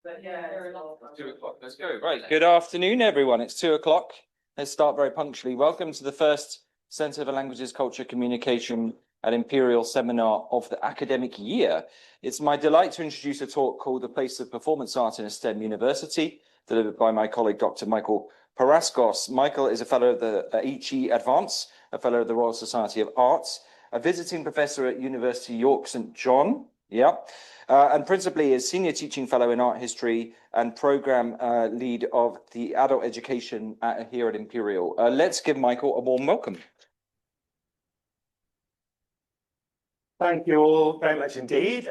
2 o'clock, let's go. Right, good afternoon, everyone. It's 2 o'clock. Let's start very punctually. Welcome to the first Centre for Languages, Culture, Communication at Imperial seminar of the academic year. It's my delight to introduce a talk called The Place of Performance Art in a STEM University, delivered by my colleague, Dr Michael Paraskos. Michael is a fellow of the HE Advance, a fellow of the Royal Society of Arts, a visiting professor at University York St John, and principally is senior teaching fellow in art history and program lead of the adult education here at Imperial. Let's give Michael a warm welcome. Thank you all very much indeed.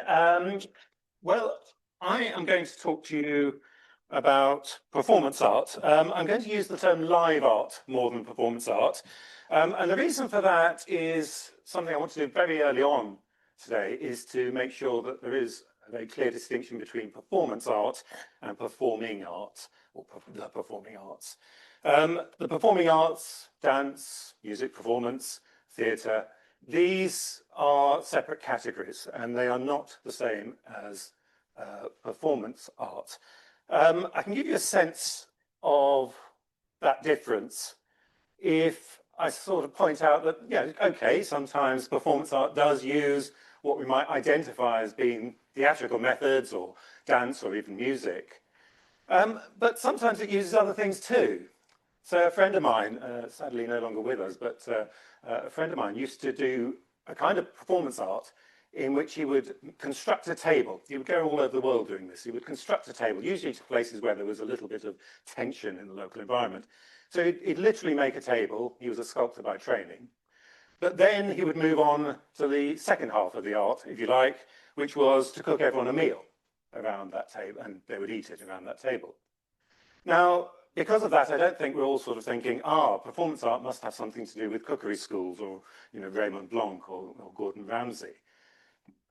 Well, I am going to talk to you about performance art. I'm going to use the term live art more than performance art. And the reason for that is something I want to do very early on today, is to make sure that there is a very clear distinction between performance art and performing art, or the performing arts. The performing arts, dance, music, performance, theatre, these are separate categories and they are not the same as performance art. I can give you a sense of that difference if I sort of point out that, yeah, okay, sometimes performance art does use what we might identify as being theatrical methods or dance or even music. But sometimes it uses other things too. So a friend of mine, sadly no longer with us, but a friend of mine used to do a kind of performance art in which he would construct a table. He would go all over the world doing this. He would construct a table, usually to places where there was a little bit of tension in the local environment. So he'd literally make a table. He was a sculptor by training. But then he would move on to the second half of the art, if you like, which was to cook everyone a meal around that table, and they would eat it around that table. Now, because of that, I don't think we're all sort of thinking, performance art must have something to do with cookery schools or, Raymond Blanc or Gordon Ramsay.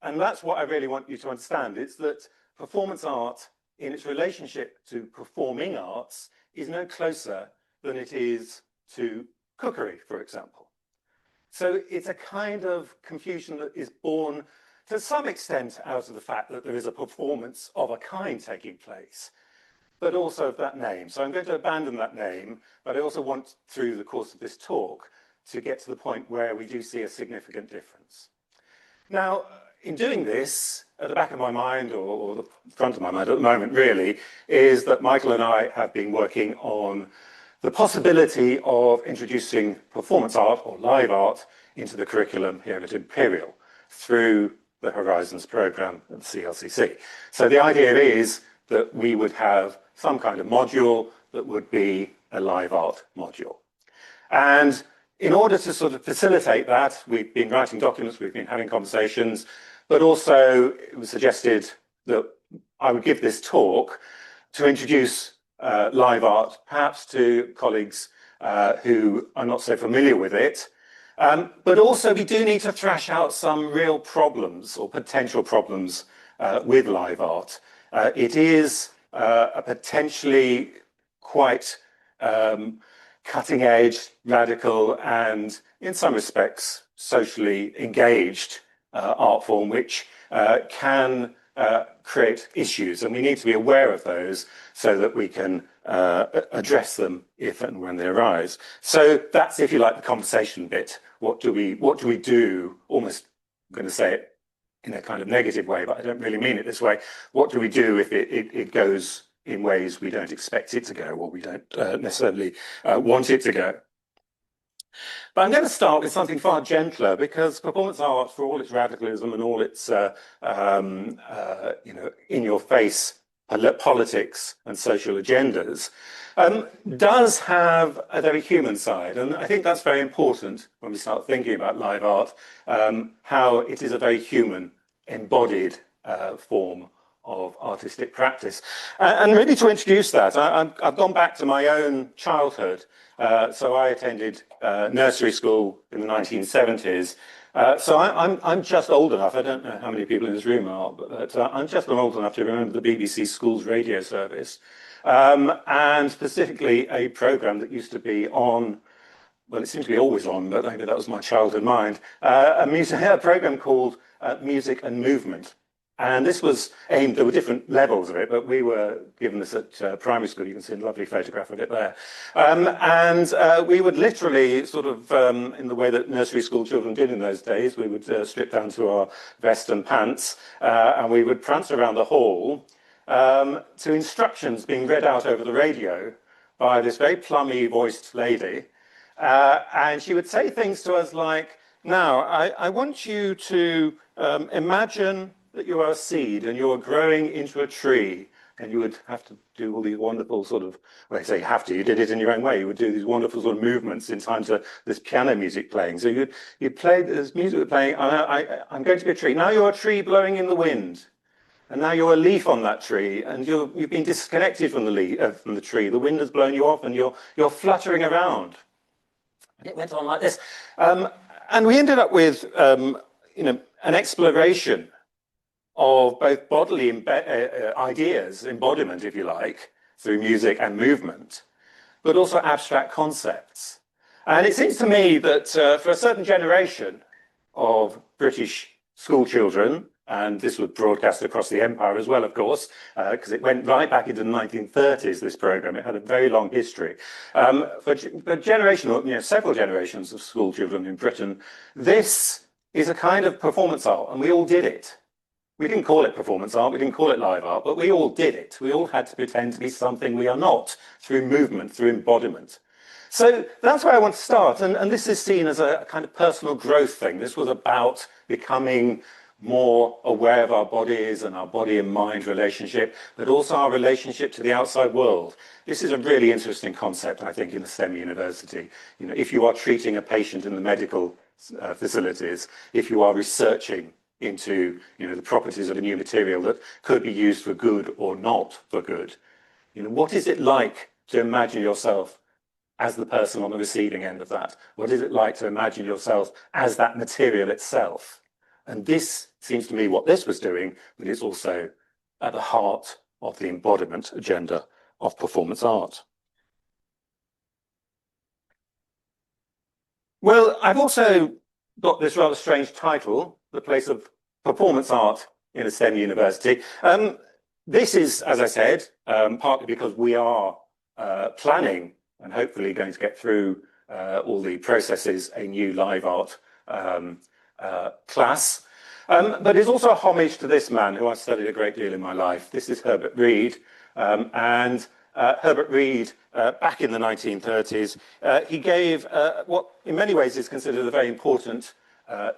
And that's what I really want you to understand. It's that performance art, in its relationship to performing arts, is no closer than it is to cookery, for example. So it's a kind of confusion that is born to some extent out of the fact that there is a performance of a kind taking place, but also of that name. So I'm going to abandon that name, but I also want, through the course of this talk, to get to the point where we do see a significant difference. Now, in doing this, at the back of my mind, or the front of my mind at the moment really, is that Michael and I have been working on the possibility of introducing performance art or live art into the curriculum here at Imperial through the Horizons programme at the CLCC. So the idea is that we would have some kind of module that would be a live art module. And in order to sort of facilitate that, we've been writing documents, we've been having conversations, but also it was suggested that I would give this talk to introduce live art, perhaps to colleagues who are not so familiar with it. But also we do need to thrash out some real problems or potential problems with live art. It is a potentially quite cutting edge, radical, and in some respects socially engaged art form, which can create issues, and we need to be aware of those so that we can address them if and when they arise. So that's, if you like, the conversation bit. What do we do? Almost, I'm going to say it in a kind of negative way, but I don't really mean it this way. What do we do if it goes in ways we don't expect it to go, or we don't necessarily want it to go? But I'm going to start with something far gentler, because performance art, for all its radicalism and all its in-your-face politics and social agendas, does have a very human side. And I think that's very important when we start thinking about live art, how it is a very human, embodied form of artistic practice. And really to introduce that, I've gone back to my own childhood. So I attended nursery school in the 1970s. So I'm just old enough, I don't know how many people in this room are, but I'm just old enough to remember the BBC Schools radio service. And specifically a programme that used to be on, well, it seems to be always on, but maybe that was my childhood mind, a programme called Music and Movement. And this was aimed, there were different levels of it, but we were given this at primary school. You can see a lovely photograph of it there. We would literally sort of, in the way that nursery school children did in those days, we would strip down to our vest and pants, and we would prance around the hall to instructions being read out over the radio by this very plummy voiced lady. And she would say things to us like, now, I want you to imagine that you are a seed and you are growing into a tree, and you would have to do all these wonderful sort of, well, I say have to, you did it in your own way. You would do these wonderful sort of movements in time to this piano music playing. So you'd play this music playing, I'm going to be a tree. Now you're a tree blowing in the wind. And now you're a leaf on that tree, and you've been disconnected from the tree. The wind has blown you off, and you're fluttering around. And it went on like this. And we ended up with an exploration of both bodily ideas, embodiment, if you like, through music and movement, but also abstract concepts. And it seems to me that for a certain generation of British school children, and this was broadcast across the empire as well, of course, because it went right back into the 1930s, this program. It had a very long history. For several generations of school children in Britain, this is a kind of performance art, and we all did it. We didn't call it performance art, we didn't call it live art, but we all did it. We all had to pretend to be something we are not through movement, through embodiment. So that's where I want to start. And this is seen as a kind of personal growth thing. This was about becoming more aware of our bodies and our body and mind relationship, but also our relationship to the outside world. This is a really interesting concept, I think, in a STEM university. You know, if you are treating a patient in the medical facilities, if you are researching into the properties of a new material that could be used for good or not for good, what is it like to imagine yourself as the person on the receiving end of that? What is it like to imagine yourself as that material itself? And this seems to me what this was doing, but it's also at the heart of the embodiment agenda of performance art. Well, I've also got this rather strange title, The Place of Performance Art in a STEM University. This is, as I said, partly because we are planning and hopefully going to get through all the processes, a new live art class. But it's also a homage to this man who I studied a great deal in my life. This is Herbert Reed. Herbert Reed, back in the 1930s, he gave what in many ways is considered a very important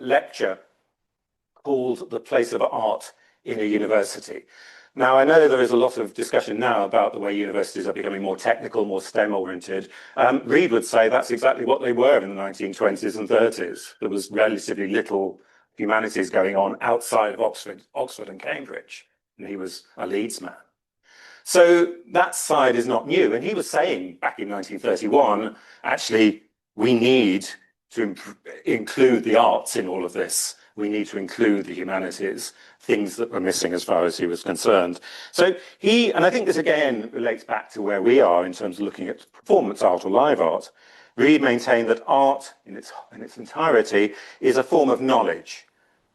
lecture called The Place of Art in a University. Now, I know there is a lot of discussion now about the way universities are becoming more technical, more STEM-oriented. Reed would say that's exactly what they were in the 1920s and 30s. There was relatively little humanities going on outside of Oxford and Cambridge, and he was a Leeds man. So that side is not new. And he was saying back in 1931, actually, we need to include the arts in all of this. We need to include the humanities, things that were missing as far as he was concerned. So and I think this again relates back to where we are in terms of looking at performance art or live art. Reed maintained that art in its entirety is a form of knowledge,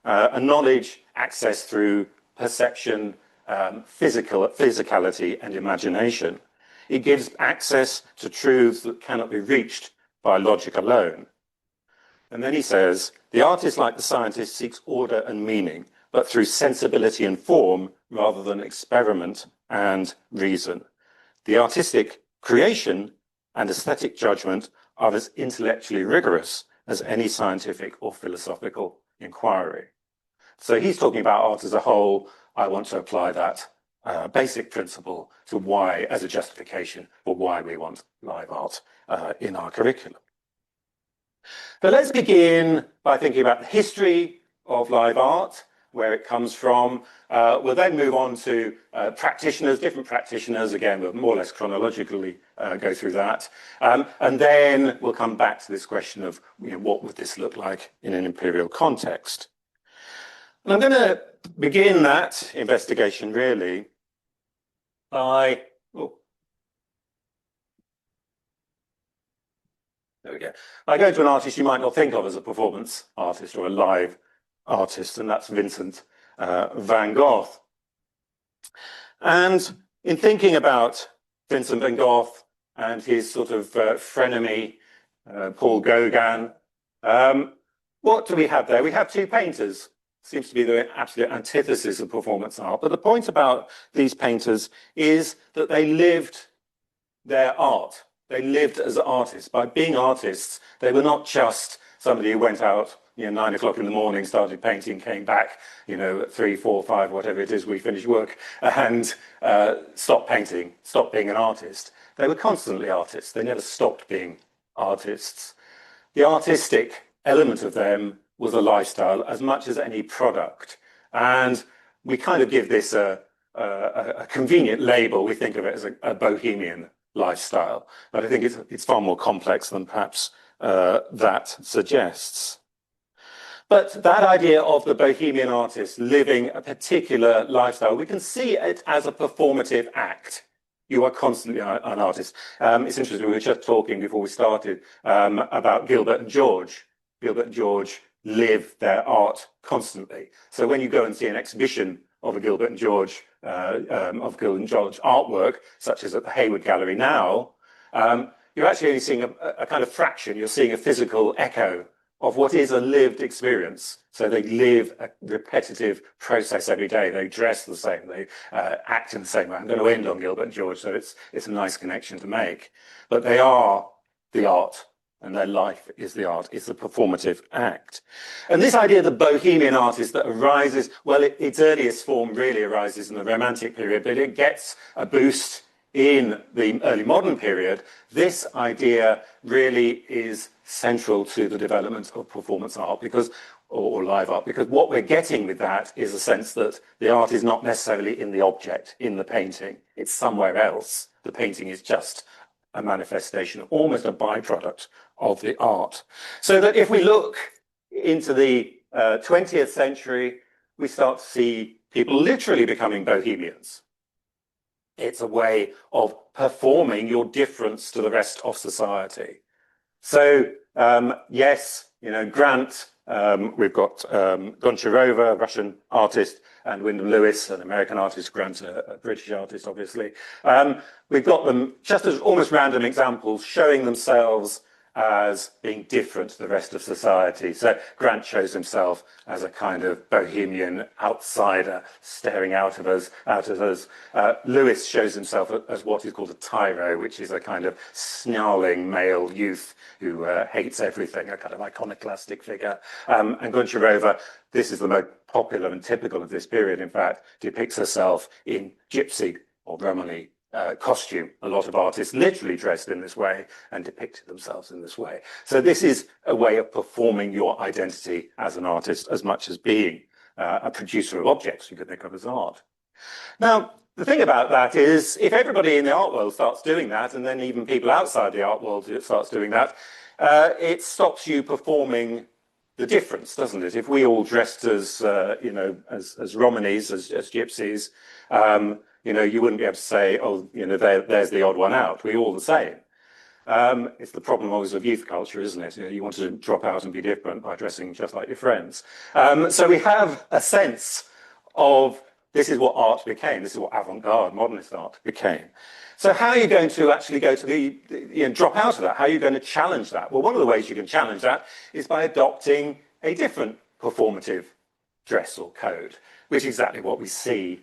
a knowledge accessed through perception, physicality and imagination. It gives access to truths that cannot be reached by logic alone. And then he says, the artist, like the scientist, seeks order and meaning, but through sensibility and form rather than experiment and reason. The artistic creation and aesthetic judgment are as intellectually rigorous as any scientific or philosophical inquiry. So he's talking about art as a whole. I want to apply that basic principle to why, as a justification for why we want live art in our curriculum. But let's begin by thinking about the history of live art, where it comes from. We'll then move on to practitioners, different practitioners. Again, we'll more or less chronologically go through that. And then we'll come back to this question of what would this look like in an imperial context. And I'm going to begin that investigation really by, there we go. I go to an artist you might not think of as a performance artist or a live artist, and that's Vincent Van Gogh. And in thinking about Vincent van Gogh and his sort of frenemy, Paul Gauguin, what do we have there? We have two painters. Seems to be the absolute antithesis of performance art. But the point about these painters is that they lived their art. They lived as artists. By being artists, they were not just somebody who went out, 9 o'clock in the morning, started painting, came back, at 3, 4, 5, whatever it is, we finished work, and stopped painting, stopped being an artist. They were constantly artists. They never stopped being artists. The artistic element of them was a lifestyle as much as any product. And we kind of give this a convenient label. We think of it as a bohemian lifestyle. But I think it's far more complex than perhaps that suggests. But that idea of the bohemian artist living a particular lifestyle, we can see it as a performative act. You are constantly an artist. It's interesting, we were just talking before we started about Gilbert and George. Gilbert and George live their art constantly. So when you go and see an exhibition of Gilbert and George artwork, such as at the Hayward Gallery now, you're actually only seeing a kind of fraction. You're seeing a physical echo of what is a lived experience. So they live a repetitive process every day. They dress the same. They act in the same way. I'm going to end on Gilbert and George, so it's a nice connection to make. But they are the art, and their life is the art. It's a performative act. And this idea of the bohemian artist that arises, well, its earliest form really arises in the Romantic period, but it gets a boost in the early modern period. This idea really is central to the development of performance art or live art, because what we're getting with that is a sense that the art is not necessarily in the object, in the painting. It's somewhere else. The painting is just a manifestation, almost a byproduct of the art. So that if we look into the 20th century, we start to see people literally becoming bohemians. It's a way of performing your difference to the rest of society. So, yes, Grant, we've got Goncharova, a Russian artist, and Wyndham Lewis, an American artist, Grant, a British artist, obviously. We've got them just as almost random examples showing themselves as being different to the rest of society. So Grant shows himself as a kind of bohemian outsider staring out at us. Lewis shows himself as what is called a tyro, which is a kind of snarling male youth who hates everything, a kind of iconoclastic figure. And Goncharova, this is the most popular and typical of this period, in fact, depicts herself in gypsy or Romany costume. A lot of artists literally dressed in this way and depicted themselves in this way. So this is a way of performing your identity as an artist as much as being a producer of objects you could think of as art. Now, the thing about that is if everybody in the art world starts doing that, and then even people outside the art world starts doing that, it stops you performing the difference, doesn't it? If we all dressed as, as Romanis, as gypsies, you wouldn't be able to say, oh, there's the odd one out. We're all the same. It's the problem always of youth culture, isn't it? You want to drop out and be different by dressing just like your friends. So we have a sense of this is what art became. This is what avant-garde, modernist art became. So how are you going to actually go to drop out of that? How are you going to challenge that? Well, one of the ways you can challenge that is by adopting a different performative dress or code, which is exactly what we see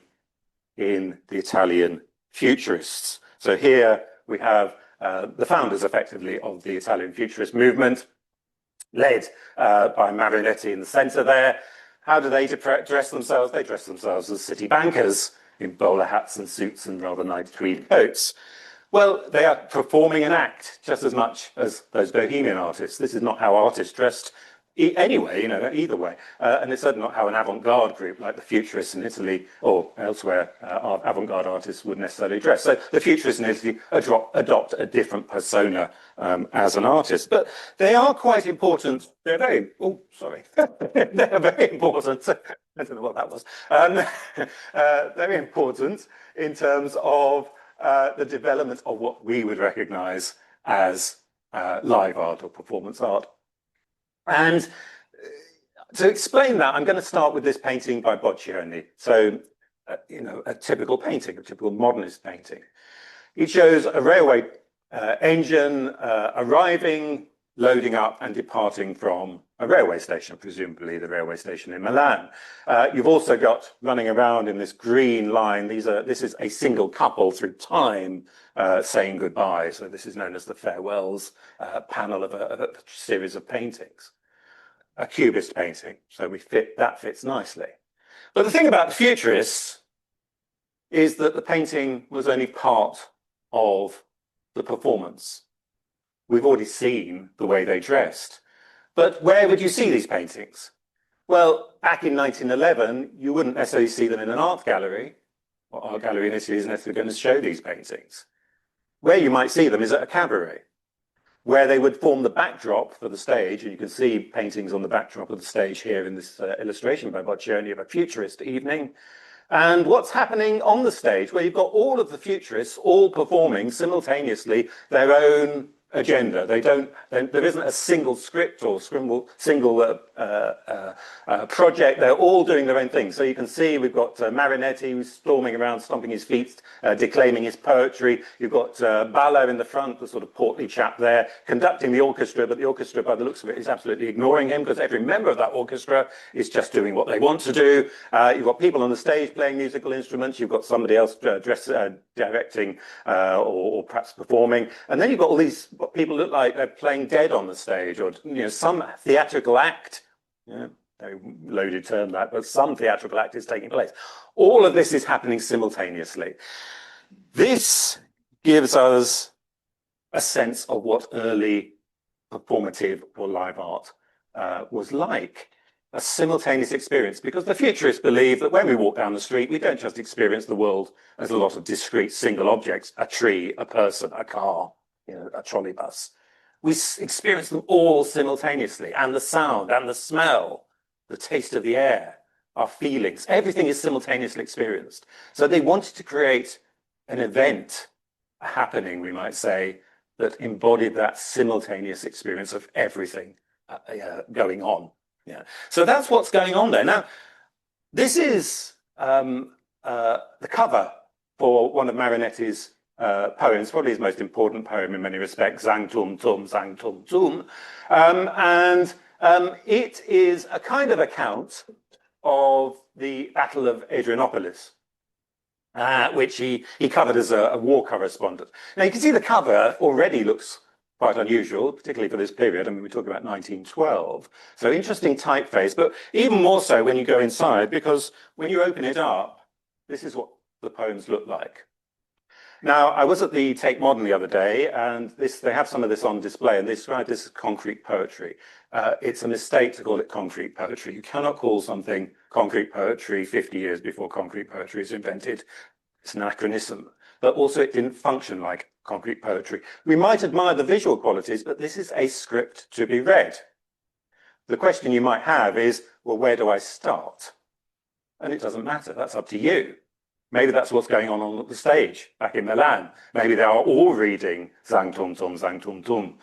in the Italian futurists. So here we have the founders, effectively, of the Italian futurist movement, led by Marinetti in the centre there. How do they dress themselves? They dress themselves as city bankers in bowler hats and suits and rather nice tweed coats. Well, they are performing an act just as much as those bohemian artists. This is not how artists dressed anyway, either way. And it's certainly not how an avant-garde group like the Futurists in Italy or elsewhere, avant-garde artists would necessarily dress. So the Futurists in Italy adopt a different persona as an artist. But they are quite important. They're very, they're very important. I don't know what that was. Very important in terms of the development of what we would recognize as live art or performance art. And to explain that, I'm going to start with this painting by Boccioni. So, a typical painting, a typical modernist painting. It shows a railway engine arriving, loading up and departing from a railway station, presumably the railway station in Milan. You've also got running around in this green line. This is a single couple through time saying goodbye. So this is known as the farewells panel of a series of paintings. A cubist painting, so that fits nicely. But the thing about the futurists is that the painting was only part of the performance. We've already seen the way they dressed. But where would you see these paintings? Well, back in 1911, you wouldn't necessarily see them in an art gallery. Well, art gallery in Italy isn't necessarily going to show these paintings. Where you might see them is at a cabaret, where they would form the backdrop for the stage. And you can see paintings on the backdrop of the stage here in this illustration by Boccioni of a futurist evening. And what's happening on the stage, where you've got all of the futurists all performing simultaneously their own agenda. There isn't a single script or single project. They're all doing their own thing. So you can see we've got Marinetti who's storming around, stomping his feet, declaiming his poetry. You've got Balla in the front, the sort of portly chap there, conducting the orchestra, but the orchestra, by the looks of it, is absolutely ignoring him because every member of that orchestra is just doing what they want to do. You've got people on the stage playing musical instruments. You've got somebody else directing or perhaps performing. And then you've got all these what people look like they're playing dead on the stage, or some theatrical act. Very loaded term that, but some theatrical act is taking place. All of this is happening simultaneously. This gives us a sense of what early performative or live art was like. A simultaneous experience, because the futurists believe that when we walk down the street, we don't just experience the world as a lot of discrete single objects, a tree, a person, a car, a trolley bus. We experience them all simultaneously, and the sound and the smell, the taste of the air, our feelings, everything is simultaneously experienced. So they wanted to create an event, a happening, we might say, that embodied that simultaneous experience of everything going on. Yeah. So that's what's going on there. Now, this is the cover for one of Marinetti's poems, probably his most important poem in many respects, Zang Tum Tum, Zang Tum Tum. It is a kind of account of the Battle of Adrianopolis, which he covered as a war correspondent. Now, you can see the cover already looks quite unusual, particularly for this period. I mean, we're talking about 1912. So interesting typeface, but even more so when you go inside, because when you open it up, this is what the poems look like. Now, I was at the Tate Modern the other day, and they have some of this on display, and they describe this as concrete poetry. It's a mistake to call it concrete poetry. You cannot call something concrete poetry 50 years before concrete poetry is invented. It's an anachronism. But also it didn't function like concrete poetry. We might admire the visual qualities, but this is a script to be read. The question you might have is, well, where do I start? And it doesn't matter. That's up to you. Maybe that's what's going on the stage back in Milan. Maybe they are all reading Zang Tum Tum, Zang Tum Tum,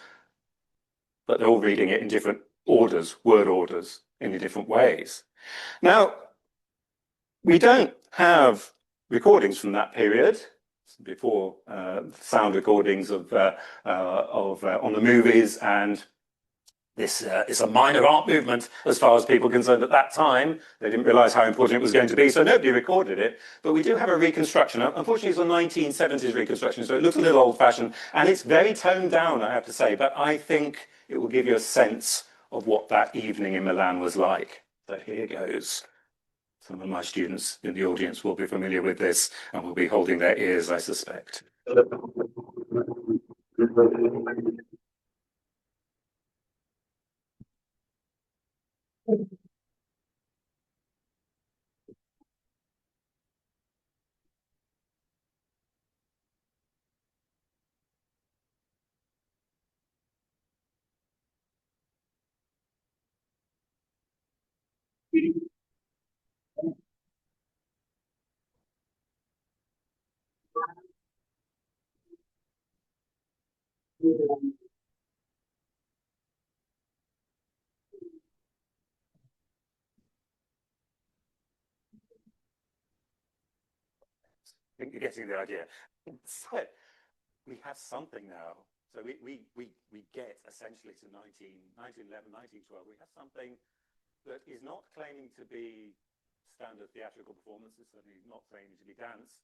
but they're all reading it in different orders, word orders, in different ways. Now, we don't have recordings from that period before sound recordings of on the movies, and this is a minor art movement as far as people are concerned at that time. They didn't realize how important it was going to be, so nobody recorded it. But we do have a reconstruction. Unfortunately, it's a 1970s reconstruction, so it looks a little old-fashioned, and it's very toned down, I have to say, but I think it will give you a sense of what that evening in Milan was like. So here goes. Some of my students in the audience will be familiar with this and will be holding their ears, I suspect. think you're getting the idea. So we have something now. So we get essentially to 1911, 1912. We have something that is not claiming to be standard theatrical performance. It's certainly not claiming to be dance.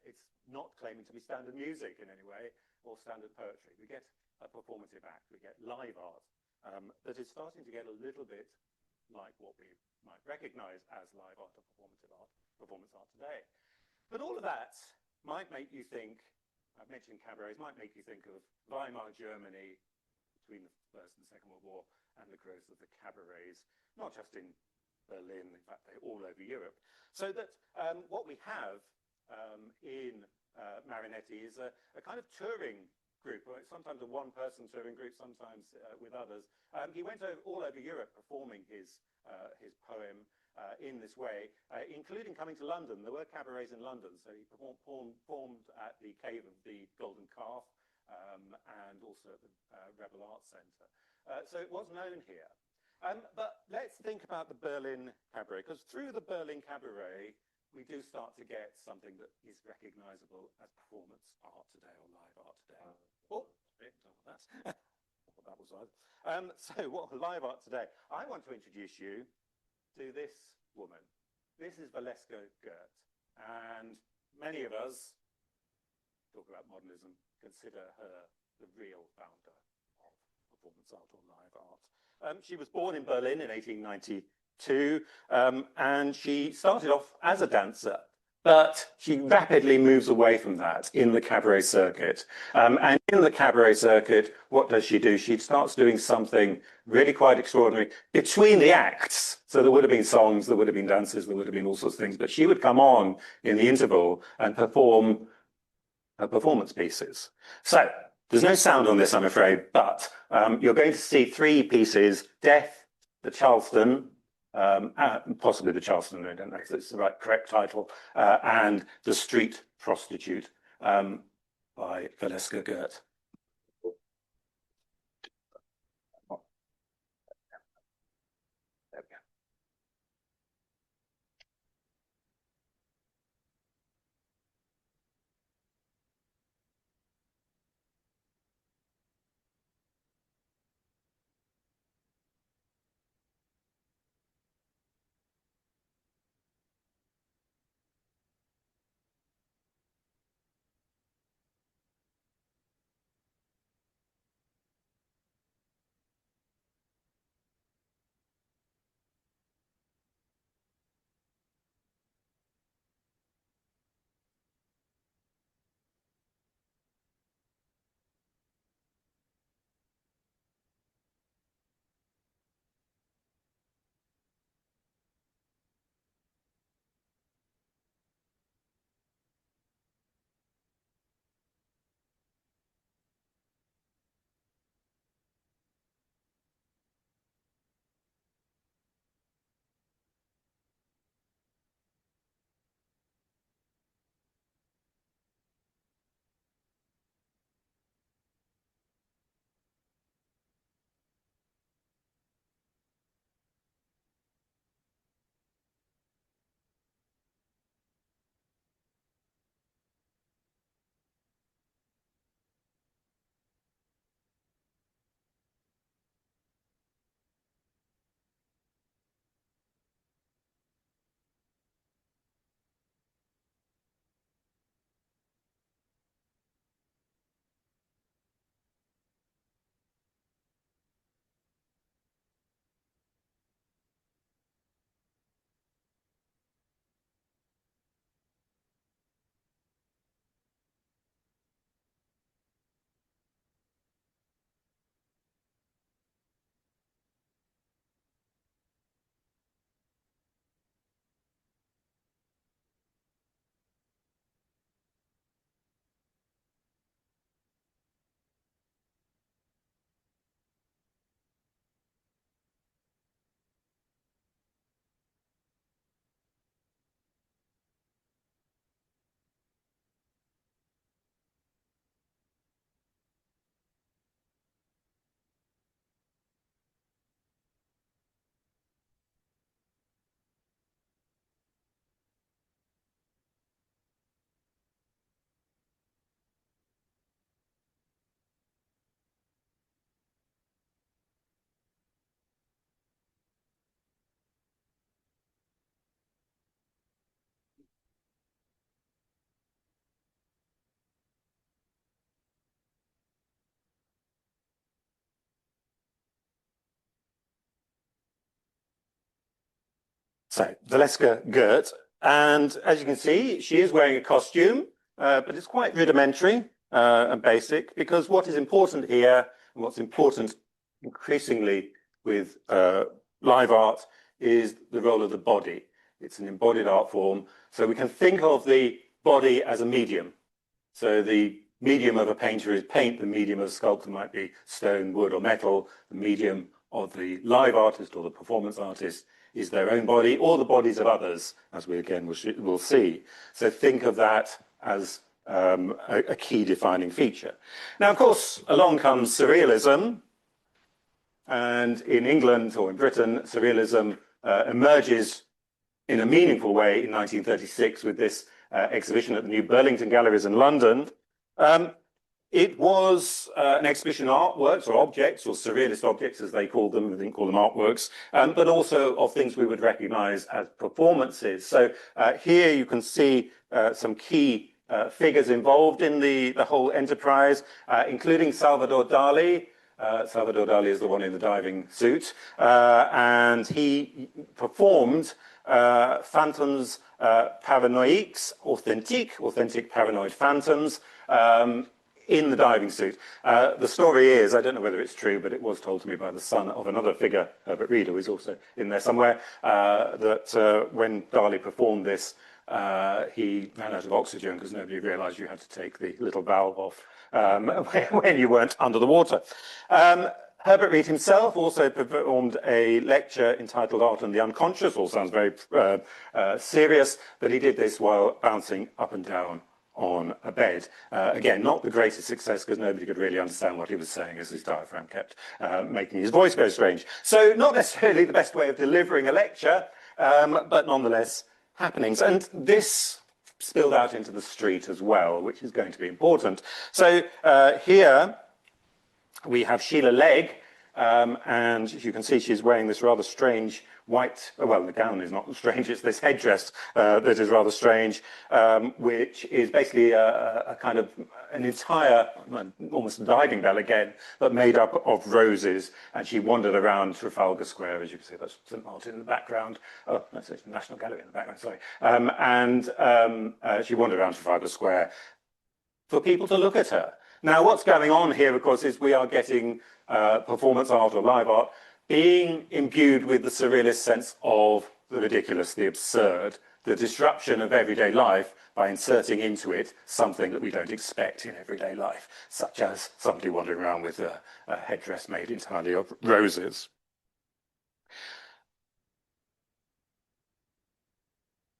It's not claiming to be standard music in any way or standard poetry. We get a performative act. We get live art that is starting to get a little bit like what we might recognize as live art or performance art today. But all of that might make you think, I've mentioned cabarets, might make you think of Weimar Germany between the First and Second World War and the growth of the cabarets, not just in Berlin, in fact, they're all over Europe. So that what we have in Marinetti is a kind of touring group, sometimes a one-person touring group, sometimes with others. He went all over Europe performing his poem in this way, including coming to London. There were cabarets in London, so he performed at the Cave of the Golden Calf and also at the Rebel Arts Centre. So it was known here. But let's think about the Berlin Cabaret, because through the Berlin Cabaret, we do start to get something that is recognizable as performance art today or live art today. That was odd. So what live art today? I want to introduce you to this woman. This is Valeska Gert, and many of us talk about modernism, consider her the real founder of performance art or live art. She was born in Berlin in 1892, and she started off as a dancer, but she rapidly moves away from that in the cabaret circuit. And in the cabaret circuit, what does she do? She starts doing something really quite extraordinary between the acts. So there would have been songs, there would have been dances, there would have been all sorts of things, but she would come on in the interval and perform her performance pieces. So there's no sound on this, I'm afraid, but you're going to see three pieces: Death, the Charleston, possibly the Charleston, I don't know if it's the correct title, and The Street Prostitute by Valeska Gert. So, Valeska Gert, and as you can see, she is wearing a costume, but it's quite rudimentary and basic, because what is important here, and what's important increasingly with live art, is the role of the body. It's an embodied art form, so we can think of the body as a medium. So the medium of a painter is paint, the medium of a sculptor might be stone, wood, or metal. The medium of the live artist or the performance artist is their own body or the bodies of others, as we again will see. So think of that as a key defining feature. Now, of course, along comes Surrealism. And in England or in Britain, Surrealism emerges in a meaningful way in 1936 with this exhibition at the New Burlington Galleries in London. It was an exhibition of artworks or objects, or surrealist objects as they called them. They didn't call them artworks, but also of things we would recognize as performances. So here you can see some key figures involved in the whole enterprise, including Salvador Dali. Salvador Dali is the one in the diving suit, and he performed phantoms paranoiques, authentic paranoid phantoms, in the diving suit. The story is, I don't know whether it's true, but it was told to me by the son of another figure, Herbert Reeder, who is also in there somewhere, that when Dali performed this, he ran out of oxygen because nobody realized you had to take the little valve off when you weren't under the water. Herbert Reed himself also performed a lecture entitled Art and the Unconscious. All sounds very serious, but he did this while bouncing up and down on a bed. Again, not the greatest success because nobody could really understand what he was saying as his diaphragm kept making his voice go strange. So not necessarily the best way of delivering a lecture, but nonetheless happenings. And this spilled out into the street as well, which is going to be important. So here we have Sheila Legg, and you can see she's wearing this rather strange white, well, the gown is not strange, it's this headdress that is rather strange, which is basically a kind of an entire, almost a diving bell again, but made up of roses. And she wandered around Trafalgar Square, as you can see, that's St. Martin in the background. Oh, that's the National Gallery in the background, sorry. She wandered around Trafalgar Square for people to look at her. Now, what's going on here, of course, is we are getting performance art or live art being imbued with the surrealist sense of the ridiculous, the absurd, the disruption of everyday life by inserting into it something that we don't expect in everyday life, such as somebody wandering around with a headdress made entirely of roses.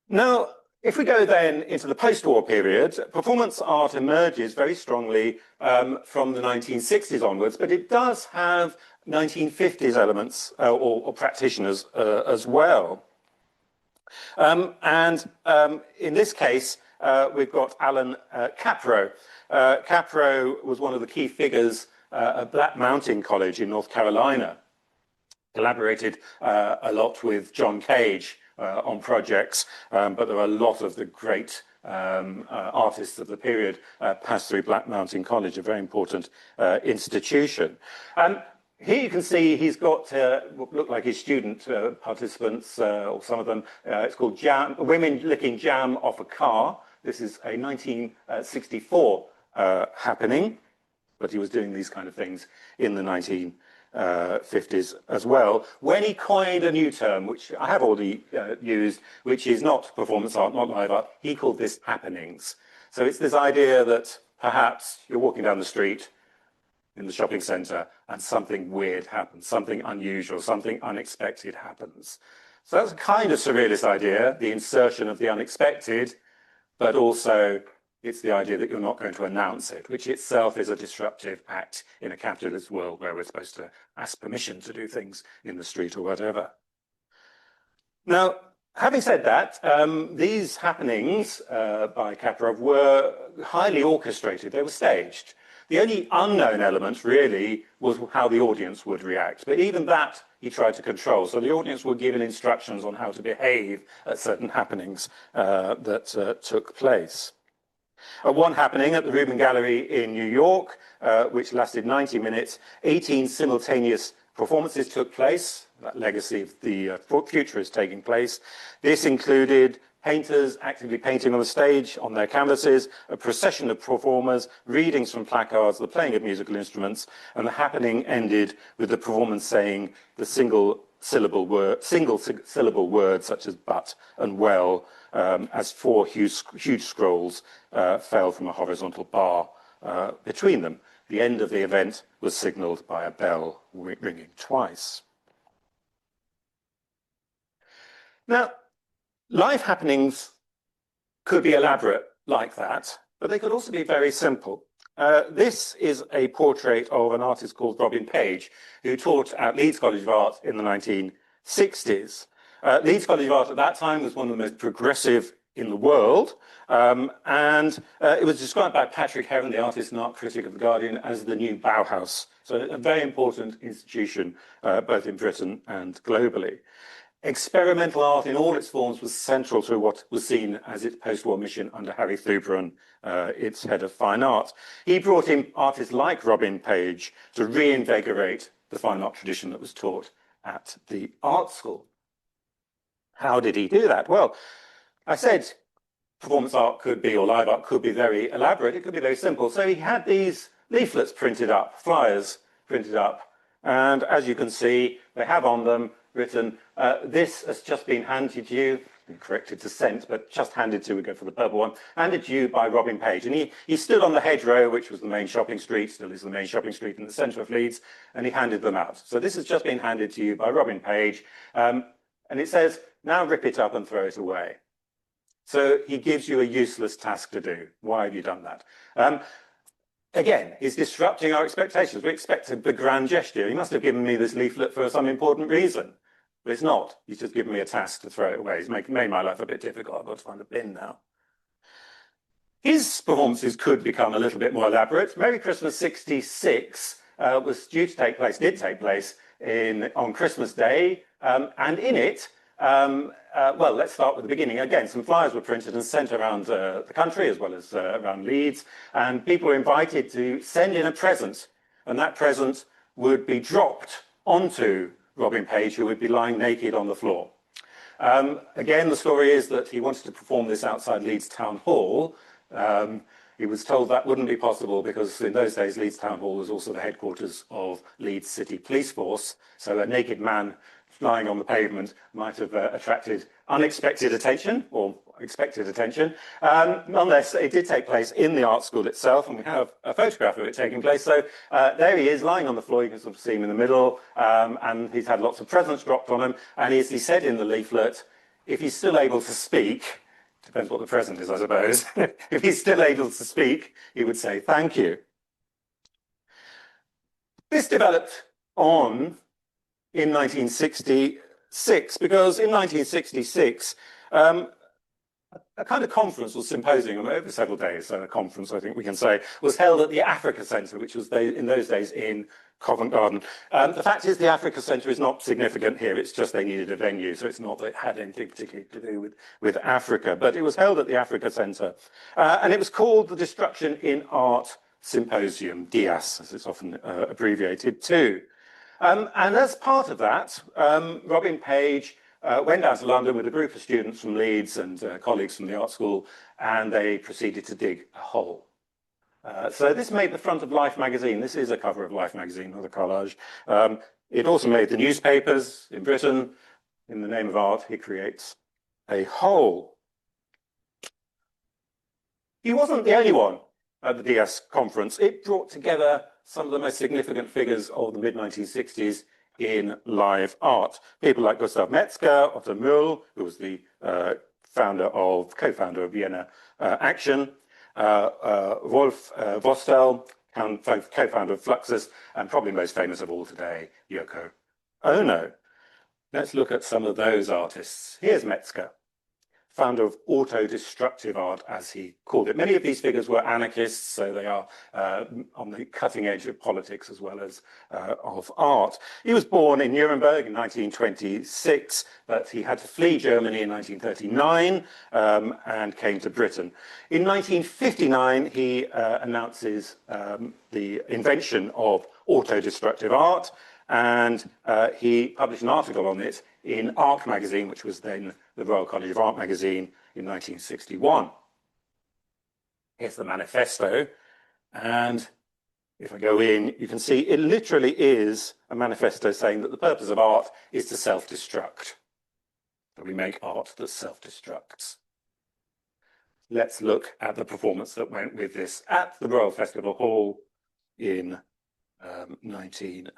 Now, if we go then into the post-war period, performance art emerges very strongly from the 1960s onwards, but it does have 1950s elements or practitioners as well. In this case, we've got Alan Caprow. Caprow was one of the key figures at Black Mountain College in North Carolina. Collaborated a lot with John Cage on projects, but there are a lot of the great artists of the period passed through Black Mountain College, a very important institution. Here you can see he's got what look like his student participants, or some of them. It's called Jam, Women Licking Jam Off a Car. This is a 1964 happening, but he was doing these kind of things in the 1950s as well, when he coined a new term, which I have already used, which is not performance art, not live art. He called this happenings. So it's this idea that perhaps you're walking down the street in the shopping centre and something weird happens, something unusual, something unexpected happens. So that's a kind of surrealist idea, the insertion of the unexpected, but also it's the idea that you're not going to announce it, which itself is a disruptive act in a capitalist world where we're supposed to ask permission to do things in the street or whatever. Now, having said that, these happenings by Caprow were highly orchestrated. They were staged. The only unknown element really was how the audience would react. But even that he tried to control. So the audience were given instructions on how to behave at certain happenings that took place. One happening at the Rubin Gallery in New York, which lasted 90 minutes, 18 simultaneous performances took place. That legacy of the future is taking place. This included painters actively painting on the stage, on their canvases, a procession of performers, readings from placards, the playing of musical instruments, and the happening ended with the performance saying the single syllable words such as but and well, as four huge scrolls fell from a horizontal bar between them. The end of the event was signalled by a bell ringing twice. Now, live happenings could be elaborate like that, but they could also be very simple. This is a portrait of an artist called Robin Page, who taught at Leeds College of Art in the 1960s. Leeds College of Art at that time was one of the most progressive in the world, and it was described by Patrick Heron, the artist and art critic of The Guardian, as the new Bauhaus. So a very important institution, both in Britain and globally. Experimental art in all its forms was central to what was seen as its post-war mission under Harry Thuberon, its head of fine art. He brought in artists like Robin Page to reinvigorate the fine art tradition that was taught at the art school. How did he do that? Well, I said performance art could be, or live art could be very elaborate. It could be very simple. So he had these leaflets printed up, flyers printed up, and as you can see, they have on them written, this has just been handed to you, corrected to sent, but just handed to, we go for the purple one, handed to you by Robin Page. And he stood on the hedgerow, which was the main shopping street, still is the main shopping street in the centre of Leeds, and he handed them out. So this has just been handed to you by Robin Page, and it says, now rip it up and throw it away. So he gives you a useless task to do. Why have you done that? Again, he's disrupting our expectations. We expect a big grand gesture. He must have given me this leaflet for some important reason. But it's not. He's just given me a task to throw it away. He's made my life a bit difficult. I've got to find a bin now. His performances could become a little bit more elaborate. Merry Christmas 66 was due to take place, did take place on Christmas Day. And in it, well, let's start with the beginning. Again, some flyers were printed and sent around the country as well as around Leeds. And people were invited to send in a present. And that present would be dropped onto Robin Page, who would be lying naked on the floor. Again, the story is that he wanted to perform this outside Leeds Town Hall. He was told that wouldn't be possible because in those days, Leeds Town Hall was also the headquarters of Leeds City Police Force. So a naked man lying on the pavement might have attracted unexpected attention or expected attention. Nonetheless, it did take place in the art school itself, and we have a photograph of it taking place. So there he is lying on the floor. You can sort of see him in the middle, and he's had lots of presents dropped on him. And as he said in the leaflet, if he's still able to speak, depends what the present is, I suppose. If he's still able to speak, he would say thank you. This developed on in 1966, because in 1966, a kind of conference or symposium over several days, so a conference, I think we can say, was held at the Africa Centre, which was in those days in Covent Garden. The fact is the Africa Centre is not significant here, it's just they needed a venue, so it's not that it had anything particularly to do with Africa, but it was held at the Africa Centre. And it was called the Destruction in Art Symposium, DIAS, as it's often abbreviated to. And as part of that, Robin Page went down to London with a group of students from Leeds and colleagues from the art school, and they proceeded to dig a hole. So this made the front of Life magazine. This is a cover of Life magazine, not a collage. It also made the newspapers in Britain. In the name of art, he creates a hole. He wasn't the only one at the DS conference. It brought together some of the most significant figures of the mid-1960s in live art. People like Gustav Metzger, Otto Mühl, who was the co-founder of Vienna Action, Wolf Vostell, co-founder of Fluxus, and probably most famous of all today, Yoko Ono. Let's look at some of those artists. Here's Metzger, founder of auto-destructive art, as he called it. Many of these figures were anarchists, so they are on the cutting edge of politics as well as of art. He was born in Nuremberg in 1926, but he had to flee Germany in 1939 and came to Britain. In 1959, he announces the invention of auto-destructive art, and he published an article on it in Art magazine, which was then the Royal College of Art magazine in 1961. Here's the manifesto, and if I go in, you can see it literally is a manifesto saying that the purpose of art is to self-destruct. That we make art that self-destructs. Let's look at the performance that went with this at the Royal Festival Hall in I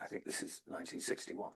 think this is 1961.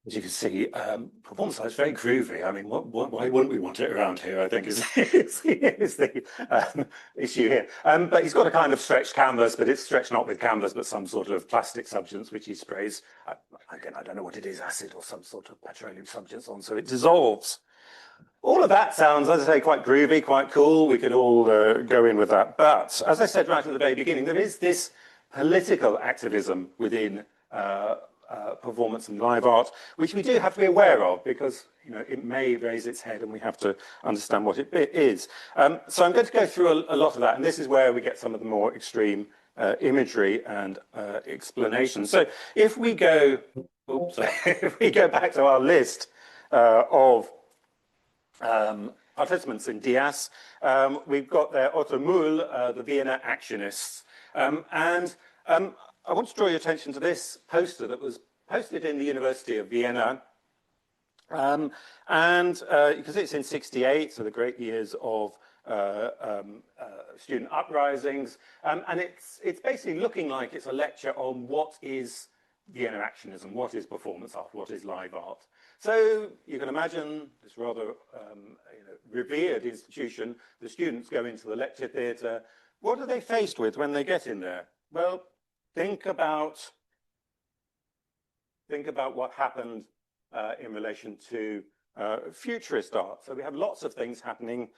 As you can see, performance art is very groovy. I mean, why wouldn't we want it around here, I think is the issue here. But he's got a kind of stretched canvas, but it's stretched not with canvas, but some sort of plastic substance, which he sprays. Again, I don't know what it is, acid or some sort of petroleum substance on, so it dissolves. All of that sounds, as I say, quite groovy, quite cool. We could all go in with that. But as I said right at the very beginning, there is this political activism within performance and live art, which we do have to be aware of because it may raise its head and we have to understand what it is. So I'm going to go through a lot of that, and this is where we get some of the more extreme imagery and explanation. So if we go, if we go back to our list of participants in Dias, we've got there Otto Mühl, the Vienna Actionists, and I want to draw your attention to this poster that was posted in the University of Vienna. And you can see it's in '68, so the great years of student uprisings. And it's basically looking like it's a lecture on what is Vienna Actionism, what is performance art, what is live art. So you can imagine this rather revered institution. The students go into the lecture theatre. What are they faced with when they get in there? Well, think about what happened in relation to futurist art. So we have lots of things happening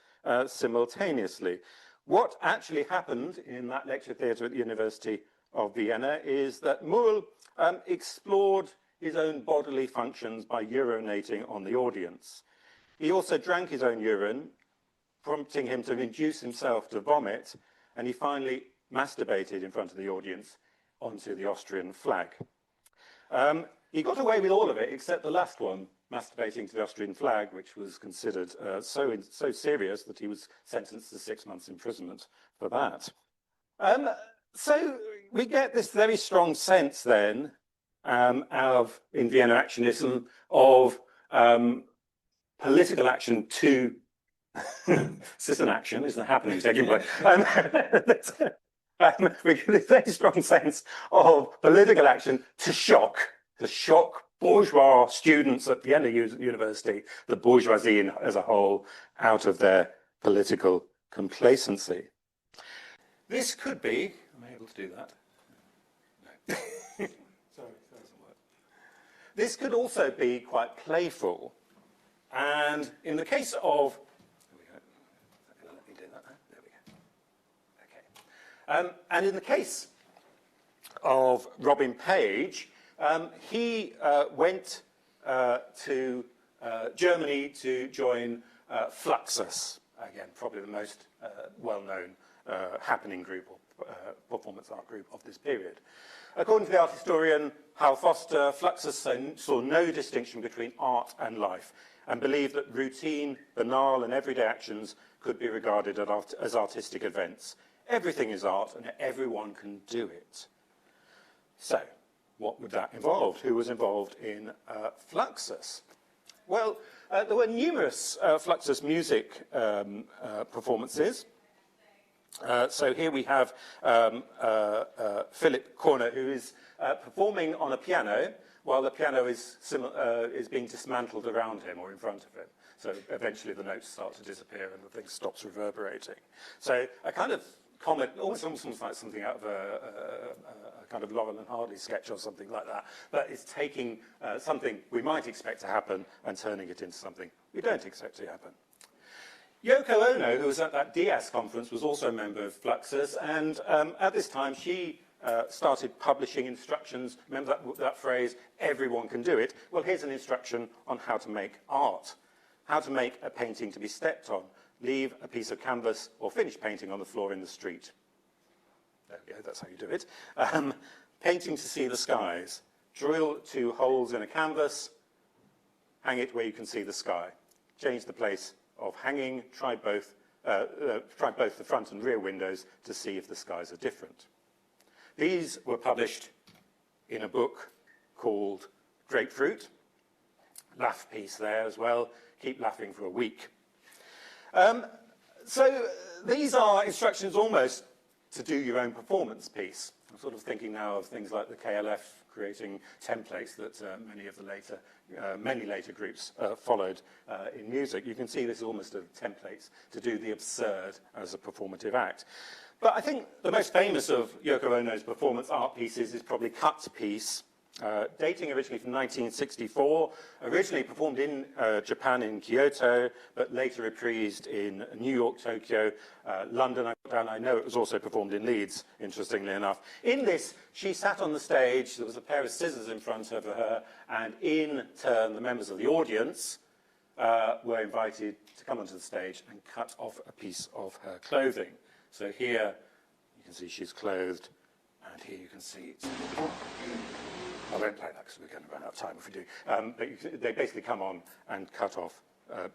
simultaneously. What actually happened in that lecture theatre at the University of Vienna is that Mühl explored his own bodily functions by urinating on the audience. He also drank his own urine, prompting him to induce himself to vomit, and he finally masturbated in front of the audience onto the Austrian flag. He got away with all of it except the last one, masturbating to the Austrian flag, which was considered so serious that he was sentenced to 6 months imprisonment for that. So we get this very strong sense then in Vienna Actionism of political action to citizen action isn't happening, taking place. We get this very strong sense of political action to shock bourgeois students at Vienna University, the bourgeoisie as a whole, out of their political complacency. This could be, am I able to do that? No. Sorry, that doesn't work. This could also be quite playful. And in the case of, there we go. Let me do that now. There we go. Okay. And in the case of Robin Page, he went to Germany to join Fluxus. again, probably the most well-known happening group or performance art group of this period. According to the art historian Hal Foster, Fluxus saw no distinction between art and life and believed that routine, banal and everyday actions could be regarded as artistic events. Everything is art and everyone can do it. So, what would that involve? Who was involved in Fluxus? Well, there were numerous Fluxus music performances. So here we have Philip Corner, who is performing on a piano while the piano is being dismantled around him or in front of him. So eventually the notes start to disappear and the thing stops reverberating. So a kind of comic, almost like something out of a kind of Laurel and Hardy sketch or something like that. But it's taking something we might expect to happen and turning it into something we don't expect to happen. Yoko Ono, who was at that Diaz conference, was also a member of Fluxus, and at this time she started publishing instructions. Remember that phrase, everyone can do it? Well, here's an instruction on how to make art, how to make a painting to be stepped on, leave a piece of canvas or finished painting on the floor in the street. There we go, that's how you do it. Painting to see the skies, drill 2 holes in a canvas, hang it where you can see the sky, change the place of hanging, try both the front and rear windows to see if the skies are different. These were published in a book called Grapefruit. Laugh piece there as well. Keep laughing for a week. So these are instructions almost to do your own performance piece. I'm sort of thinking now of things like the KLF creating templates that many later groups followed in music. You can see this is almost a templates to do the absurd as a performative act. But I think the most famous of Yoko Ono's performance art pieces is probably Cut's piece, dating originally from 1964, originally performed in Japan in Kyoto, but later reprised in New York, Tokyo, London, and I know it was also performed in Leeds, interestingly enough. In this, she sat on the stage, there was a pair of scissors in front of her, and in turn, the members of the audience were invited to come onto the stage and cut off a piece of her clothing. So here, you can see she's clothed, and here you can see it's... I won't play that because we're going to run out of time if we do. But they basically come on and cut off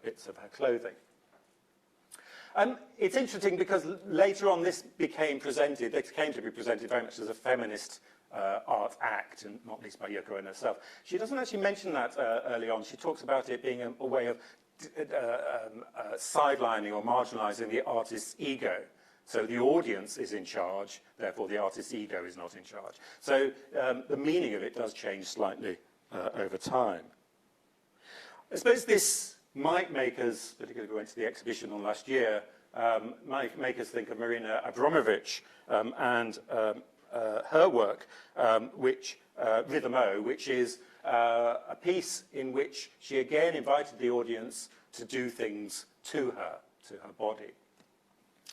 bits of her clothing. It's interesting because later on this came to be presented very much as a feminist art act, and not least by Yoko Ono herself. She doesn't actually mention that early on. She talks about it being a way of sidelining or marginalizing the artist's ego. So the audience is in charge, therefore the artist's ego is not in charge. So the meaning of it does change slightly over time. I suppose this might make us, particularly if we went to the exhibition on last year, might make us think of Marina Abramovich and her work, Rhythm O, which is a piece in which she again invited the audience to do things to her body.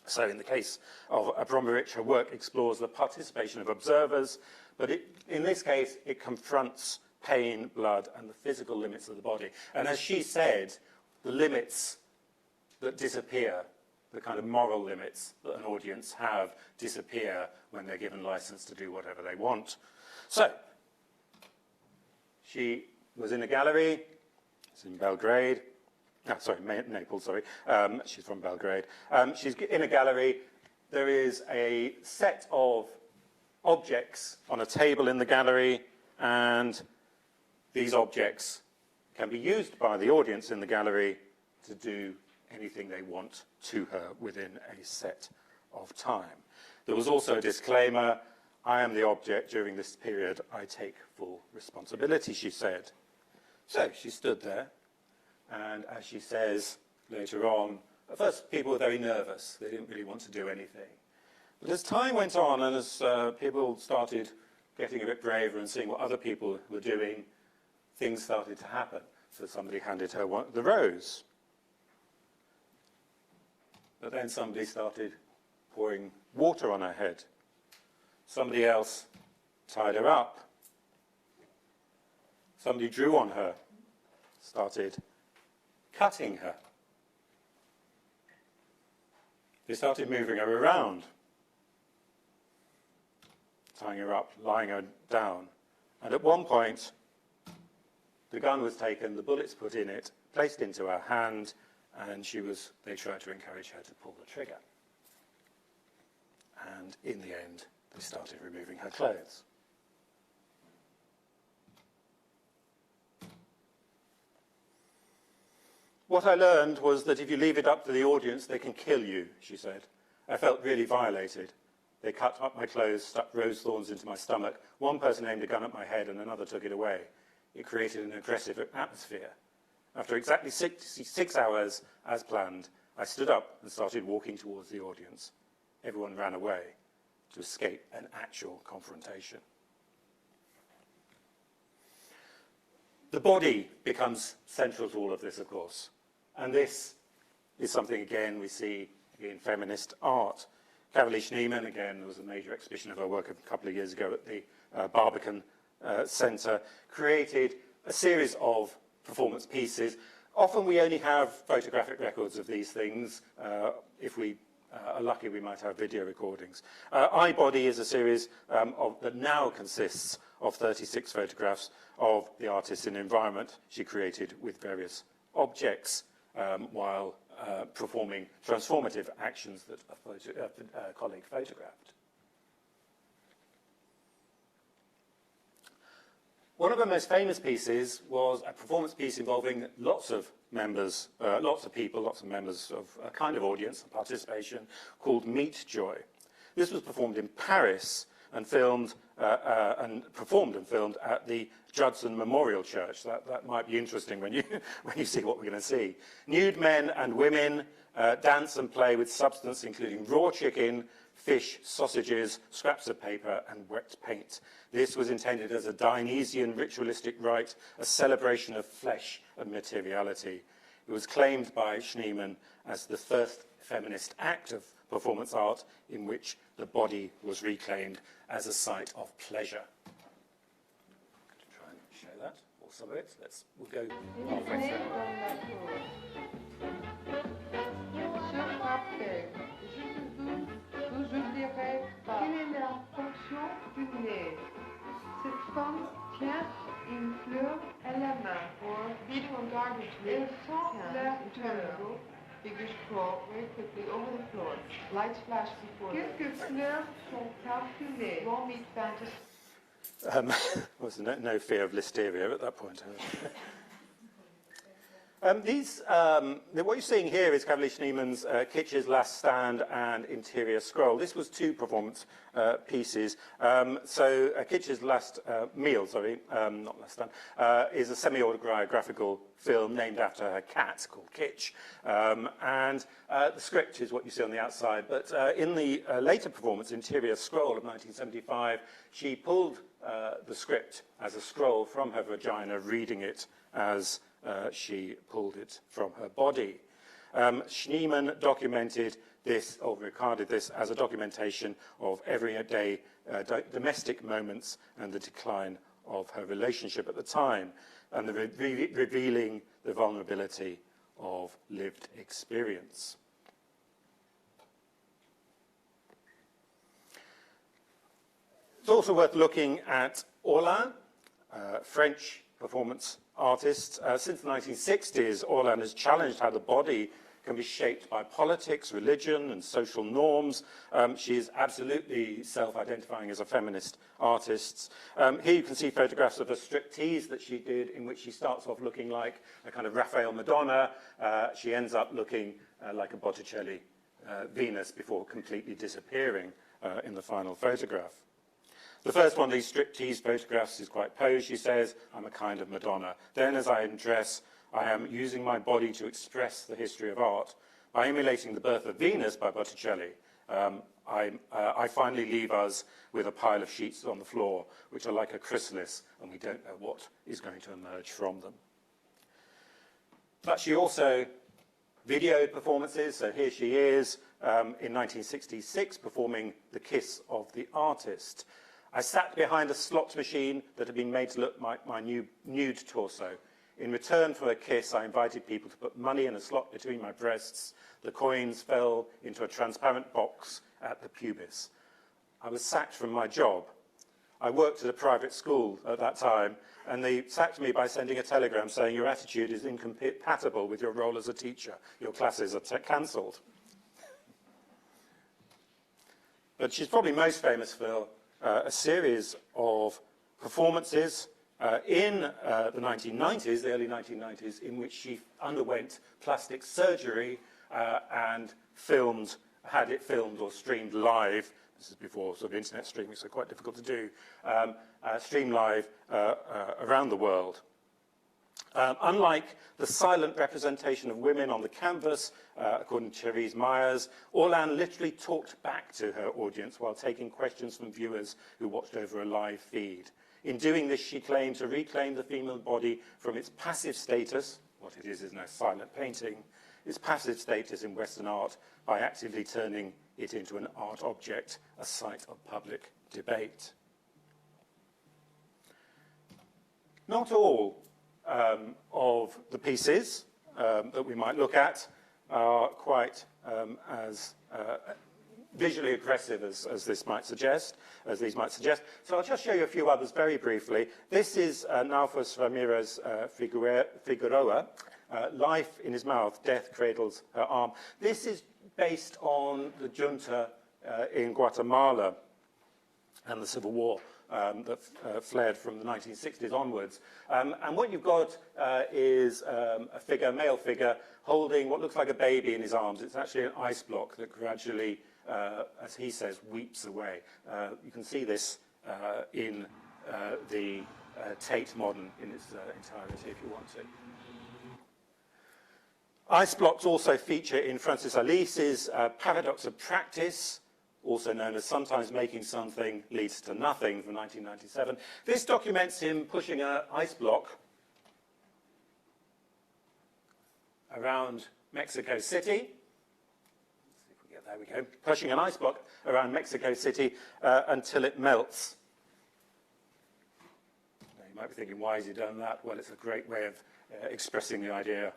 So in the case of Abramovich, her work explores the participation of observers, but in this case, it confronts pain, blood, and the physical limits of the body. And as she said, the limits that disappear, the kind of moral limits that an audience have, disappear when they're given license to do whatever they want. So, she was in a gallery, it's in Belgrade, Naples, sorry. She's from Belgrade. She's in a gallery. There is a set of objects on a table in the gallery, and these objects can be used by the audience in the gallery to do anything they want to her within a set of time. There was also a disclaimer, I am the object during this period, I take full responsibility, she said. So she stood there. And as she says later on, at first people were very nervous. They didn't really want to do anything. But as time went on and as people started getting a bit braver and seeing what other people were doing, things started to happen. So somebody handed her the rose. But then somebody started pouring water on her head. Somebody else tied her up. Somebody drew on her, started cutting her. They started moving her around, tying her up, lying her down. And at one point, the gun was taken, the bullets put in it, placed into her hand, and they tried to encourage her to pull the trigger. And in the end, they started removing her clothes. What I learned was that if you leave it up to the audience, they can kill you, she said. I felt really violated. They cut up my clothes, stuck rose thorns into my stomach. One person aimed a gun at my head and another took it away. It created an aggressive atmosphere. After exactly 66 hours, as planned, I stood up and started walking towards the audience. Everyone ran away to escape an actual confrontation. The body becomes central to all of this, of course. And this is something, again, we see in feminist art. Carolee Schneemann, again, there was a major exhibition of her work a couple of years ago at the Barbican Centre, created a series of performance pieces. Often we only have photographic records of these things. If we are lucky, we might have video recordings. iBody is a series that now consists of 36 photographs of the artist in environment she created with various objects while performing transformative actions that a colleague photographed. One of her most famous pieces was a performance piece involving lots of members, lots of people, lots of members of a kind of audience, participation, called Meet Joy. This was performed in Paris and filmed and performed and filmed at the Judson Memorial Church. That might be interesting when you see what we're going to see. Nude men and women dance and play with substance including raw chicken, fish, sausages, scraps of paper, and wet paint. This was intended as a Dionysian ritualistic rite, a celebration of flesh and materiality. It was claimed by Schneemann as the first feminist act of performance art in which the body was reclaimed as a site of pleasure. I'm going to try and show that, or some of it. We'll go halfway through. Cette femme tient une fleur à la main. Elle sent la fleur. Figures crawl very quickly over the floor. Lights flash before them. Quelques fleurs sont parfumées. Raw meat fantasy. Was no fear of listeria at that point. What you're seeing here is Carolee Schneemann's Kitsch's Last Stand and Interior Scroll. This was two performance pieces. Kitsch's Last Meal, not Last Stand, is a semi-autobiographical film named after her cat called Kitsch. The script is what you see on the outside. But in the later performance, Interior Scroll of 1975, she pulled the script as a scroll from her vagina, reading it as she pulled it from her body. Schneemann documented this, or regarded this, as a documentation of everyday domestic moments and the decline of her relationship at the time, and revealing the vulnerability of lived experience. It's also worth looking at Orlan, French performance artist. Since the 1960s, Orlan has challenged how the body can be shaped by politics, religion, and social norms. She is absolutely self-identifying as a feminist artist. Here you can see photographs of a striptease that she did, in which she starts off looking like a kind of Raphael Madonna. She ends up looking like a Botticelli Venus before completely disappearing in the final photograph. The first one of these striptease photographs is quite posed. She says, "I'm a kind of Madonna. Then as I undress, I am using my body to express the history of art. By emulating the birth of Venus by Botticelli, I finally leave us with a pile of sheets on the floor, which are like a chrysalis, and we don't know what is going to emerge from them." But she also videoed performances. So here she is in 1966 performing The Kiss of the Artist. I sat behind a slot machine that had been made to look like my nude torso. In return for a kiss, I invited people to put money in a slot between my breasts. The coins fell into a transparent box at the pubis. I was sacked from my job. I worked at a private school at that time, and they sacked me by sending a telegram saying your attitude is incompatible with your role as a teacher. Your classes are cancelled. But she's probably most famous for a series of performances in the 1990s, the early 1990s, in which she underwent plastic surgery and had it filmed or streamed live. This is before sort of internet streaming, so quite difficult to do. Streamed live around the world. Unlike the silent representation of women on the canvas, according to Therese Myers, Orlan literally talked back to her audience while taking questions from viewers who watched over a live feed. In doing this, she claimed to reclaim the female body from its passive status, what it is now silent painting, its passive status in Western art by actively turning it into an art object, a site of public debate. Not all of the pieces that we might look at are quite as visually aggressive as these might suggest. So I'll just show you a few others very briefly. This is Naufus Ramirez Figueroa, Life in His Mouth, Death Cradles Her Arm. This is based on the junta in Guatemala and the Civil War that flared from the 1960s onwards. And what you've got is a male figure, holding what looks like a baby in his arms. It's actually an ice block that gradually, as he says, weeps away. You can see this in the Tate Modern in its entirety, if you want to. Ice blocks also feature in Francis Alice's Paradox of Practice, also known as Sometimes Making Something Leads to Nothing, from 1997. This documents him pushing an ice block around Mexico City. Let's see if we get, there we go. Pushing an ice block around Mexico City until it melts. Now, you might be thinking, why has he done that? Well, it's a great way of expressing the idea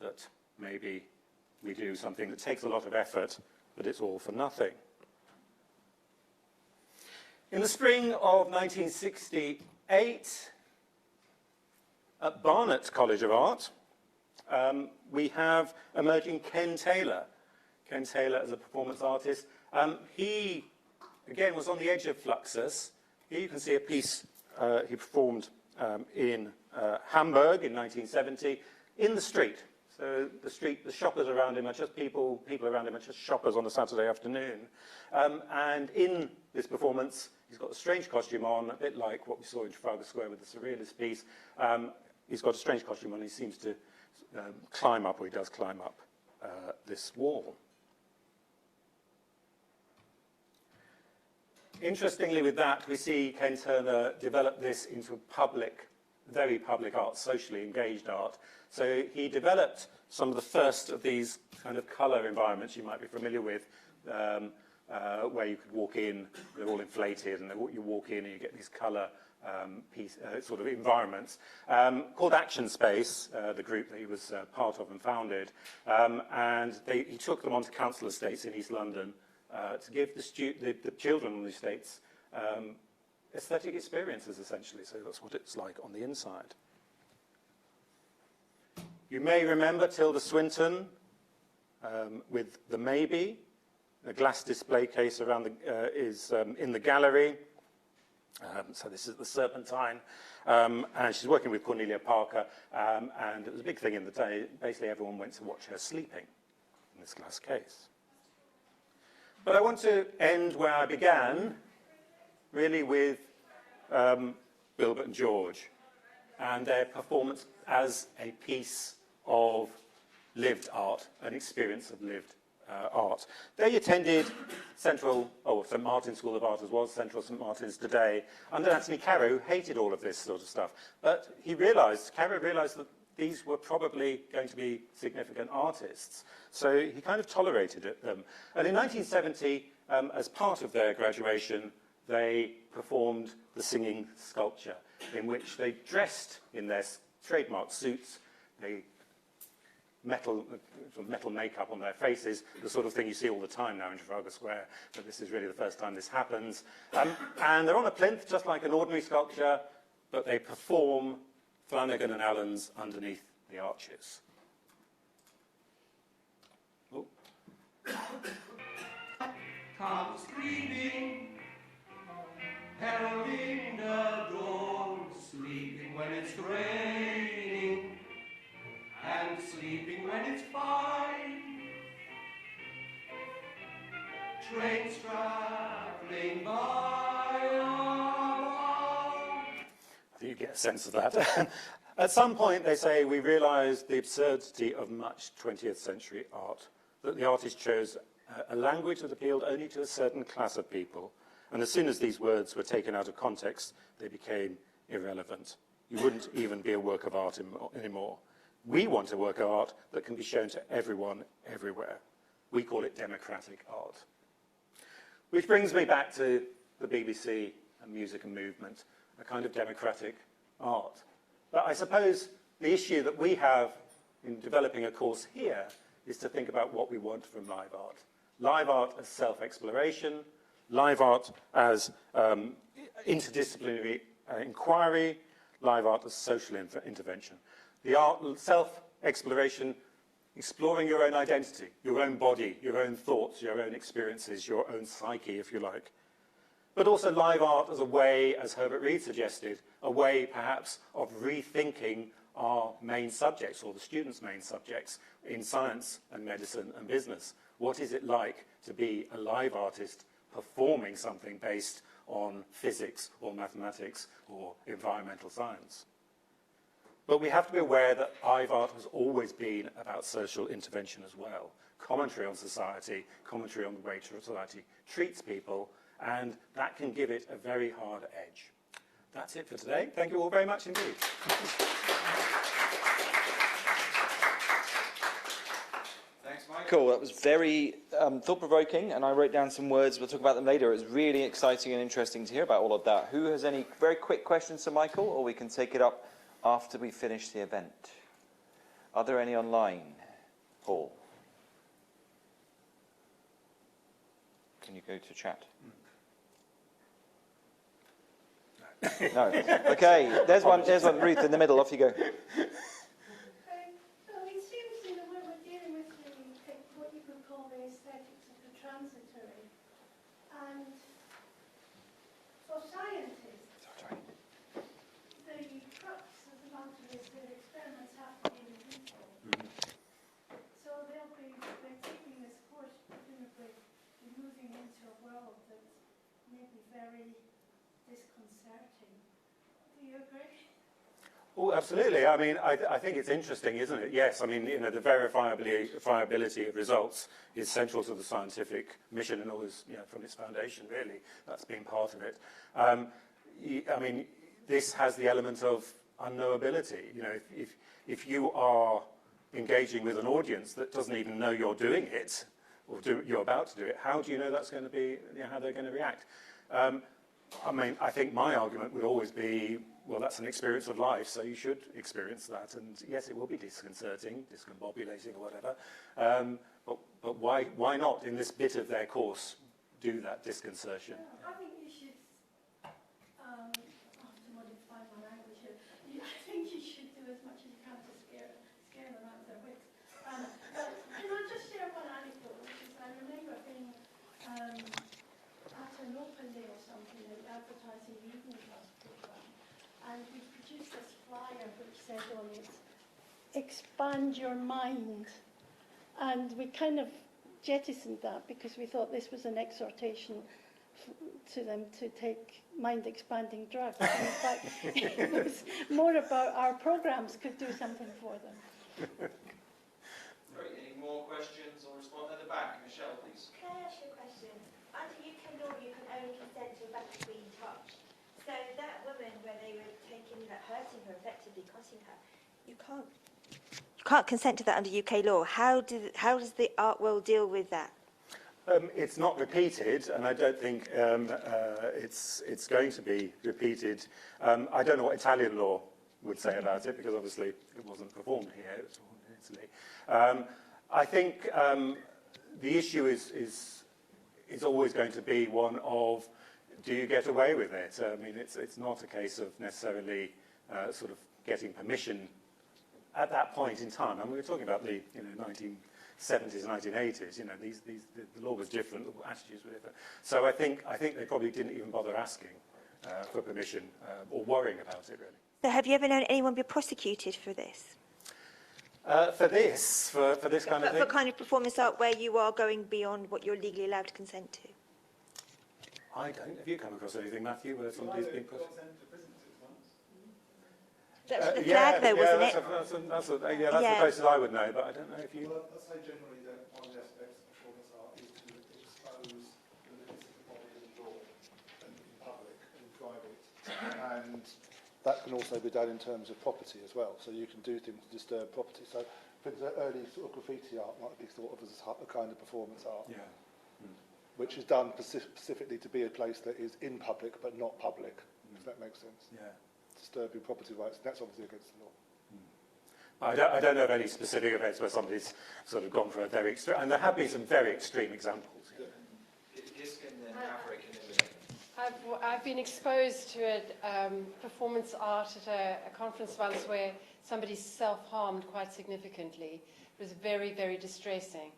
that maybe we do something that takes a lot of effort, but it's all for nothing. In the spring of 1968, at Barnet College of Art, we have emerging Ken Taylor. Ken Taylor as a performance artist. He, again, was on the edge of Fluxus. Here you can see a piece he performed in Hamburg in 1970, in the street. So the shoppers around him are just people around him are just shoppers on a Saturday afternoon. And in this performance, he's got a strange costume on, a bit like what we saw in Trafalgar Square with the Surrealist piece. He's got a strange costume on, he seems to climb up, or he does climb up this wall. Interestingly with that, we see Ken Turner develop this into public, very public art, socially engaged art. So he developed some of the first of these kind of colour environments you might be familiar with, where you could walk in, they're all inflated, and you walk in and you get these colour sort of environments, called Action Space, the group that he was part of and founded. And he took them onto council estates in East London to give the children on the estates aesthetic experiences, essentially. So that's what it's like on the inside. You may remember Tilda Swinton with the Maybe. A glass display case around is in the gallery. So this is the Serpentine. And she's working with Cornelia Parker. And it was a big thing in the day. Basically, everyone went to watch her sleeping in this glass case. But I want to end where I began, really with Wilbert and George and their performance as a piece of lived art, an experience of lived art. They attended St Martin's School of Art, as was Central St Martin's today, under Anthony Caro, who hated all of this sort of stuff. But Caro realised that these were probably going to be significant artists. So he kind of tolerated them. And in 1970, as part of their graduation, they performed the singing sculpture, in which they dressed in their trademark suits, they metal makeup on their faces, the sort of thing you see all the time now in Trafalgar Square, but this is really the first time this happens. And they're on a plinth, just like an ordinary sculpture, but they perform Flanagan and Allen's Underneath the Arches. Oh. Comes creeping, heralding the dawn, sleeping when it's raining, and sleeping when it's fine. Trains traveling by. I think you get a sense of that. At some point, they say, we realised the absurdity of much 20th century art, that the artist chose a language that appealed only to a certain class of people. And as soon as these words were taken out of context, they became irrelevant. You wouldn't even be a work of art anymore. We want a work of art that can be shown to everyone, everywhere. We call it democratic art. Which brings me back to the BBC and music and movement, a kind of democratic art. But I suppose the issue that we have in developing a course here is to think about what we want from live art. Live art as self-exploration, live art as interdisciplinary inquiry, live art as social intervention. The art self-exploration, exploring your own identity, your own body, your own thoughts, your own experiences, your own psyche, if you like. But also live art as a way, as Herbert Reed suggested, a way perhaps of rethinking our main subjects, or the students' main subjects, in science and medicine and business. What is it like to be a live artist performing something based on physics or mathematics or environmental science? But we have to be aware that live art has always been about social intervention as well. Commentary on society, commentary on the way society treats people, and that can give it a very hard edge. That's it for today. Thank you all very much indeed. Thanks, Michael. That was very thought-provoking, and I wrote down some words. We'll talk about them later. It was really exciting and interesting to hear about all of that. Who has any very quick questions to Michael, or we can take it up after we finish the event? Are there any online? Paul? Can you go to chat? No. Okay, there's one, Ruth, in the middle. Off you go. It seems in a way we're dealing with what you could call the aesthetics of the transitory. And for scientists, the crux of the matter is that experiments have to be in people. So they're taking this course, presumably, moving into a world that may be very disconcerting. Do you agree? Oh, absolutely. I mean, I think it's interesting, isn't it? Yes, I mean, you know, the verifiability of results is central to the scientific mission and always, you know, from its foundation, really. That's been part of it. I mean, this has the element of unknowability. You know, if you are engaging with an audience that doesn't even know you're doing it, or you're about to do it, how do you know that's going to be, you know, how they're going to react? I mean, I think my argument would always be, well, that's an experience of life, so you should experience that. And yes, it will be disconcerting, discombobulating or whatever. But why not, in this bit of their course, do that disconcertion? I think you should, I have to modify my language here. I think you should do as much as you can to scare them out of their wits. But can I just share one anecdote, which is I remember being at an open day or something, advertising the evening class program, and we produced this flyer which said on it, "Expand your mind." And we kind of jettisoned that because we thought this was an exhortation to them to take mind-expanding drugs. And in fact, it was more about our programs could do something for them. Great. Any more questions or response at the back? Michelle, please. Can I ask you a question? Under UK law, you can only consent to a back being touched. So that woman, where they were hurting her, effectively cutting her, you can't consent to that under UK law. How does the art world deal with that? It's not repeated, and I don't think it's going to be repeated. I don't know what Italian law would say about it, because obviously it wasn't performed here, it was performed in Italy. I think the issue is always going to be one of, do you get away with it? I mean, it's not a case of necessarily sort of getting permission at that point in time. I mean, we're talking about the 1970s, 1980s. The law was different, the attitudes were different. So I think they probably didn't even bother asking for permission or worrying about it really. So have you ever known anyone be prosecuted for this? For this kind of thing? For kind of performance art where you are going beyond what you're legally allowed to consent to? I don't. Have you come across anything, Matthew, where somebody's been put? That was the flag, though, wasn't it? That's the closest I would know, but I don't know if you... Well, I'd say generally that one of the aspects of performance art is to expose the limits of the body in law and in public and private. And that can also be done in terms of property as well. So you can do things to disturb property. So for instance, early sort of graffiti art might be thought of as a kind of performance art. Yeah. Which is done specifically to be a place that is in public but not public, if that makes sense. Yeah. Disturbing property rights, that's obviously against the law. I don't know of any specific events where somebody's sort of gone for a very extreme, and there have been some very extreme examples. I've been exposed to a performance art at a conference once where somebody self-harmed quite significantly. It was very, very distressing.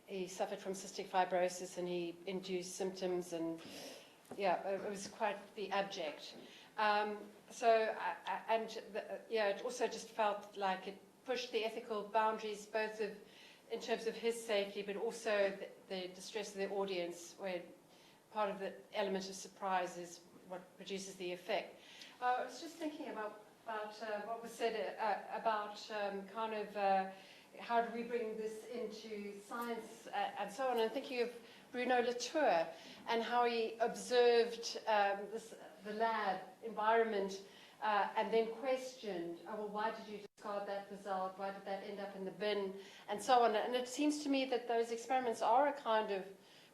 He suffered from cystic fibrosis and he induced symptoms, and yeah, it was quite the abject. It also just felt like it pushed the ethical boundaries, both in terms of his safety, but also the distress of the audience, where part of the element of surprise is what produces the effect. I was just thinking about what was said about how do we bring this into science and so on. I'm thinking of Bruno Latour and how he observed the lab environment and then questioned, well, why did you discard that result? Why did that end up in the bin? And so on. And it seems to me that those experiments are a kind of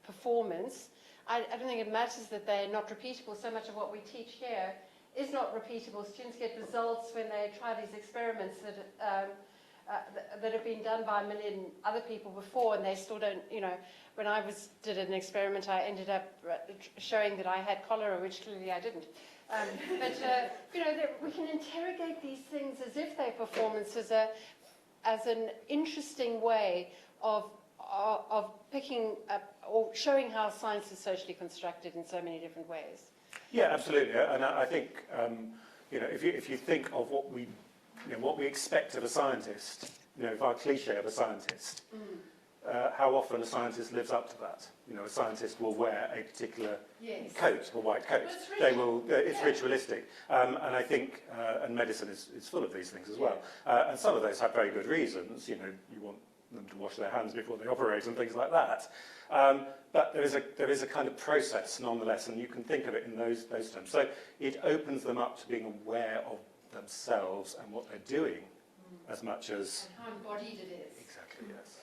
performance. I don't think it matters that they're not repeatable. So much of what we teach here is not repeatable. Students get results when they try these experiments that have been done by a million other people before, and they still don't, when I did an experiment, I ended up showing that I had cholera, which clearly I didn't. We can interrogate these things as if they're performances as an interesting way of picking up or showing how science is socially constructed in so many different ways. Yeah, absolutely. And I think, if you think of what we expect of a scientist, if our cliche of a scientist, how often a scientist lives up to that. A scientist will wear a particular coat, a white coat. They will. It's ritualistic, and I think, and medicine is full of these things as well. And some of those have very good reasons. You want them to wash their hands before they operate and things like that. But there is a kind of process nonetheless, and you can think of it in those terms. So it opens them up to being aware of themselves and what they're doing, as much as and how embodied it is. Exactly, yes.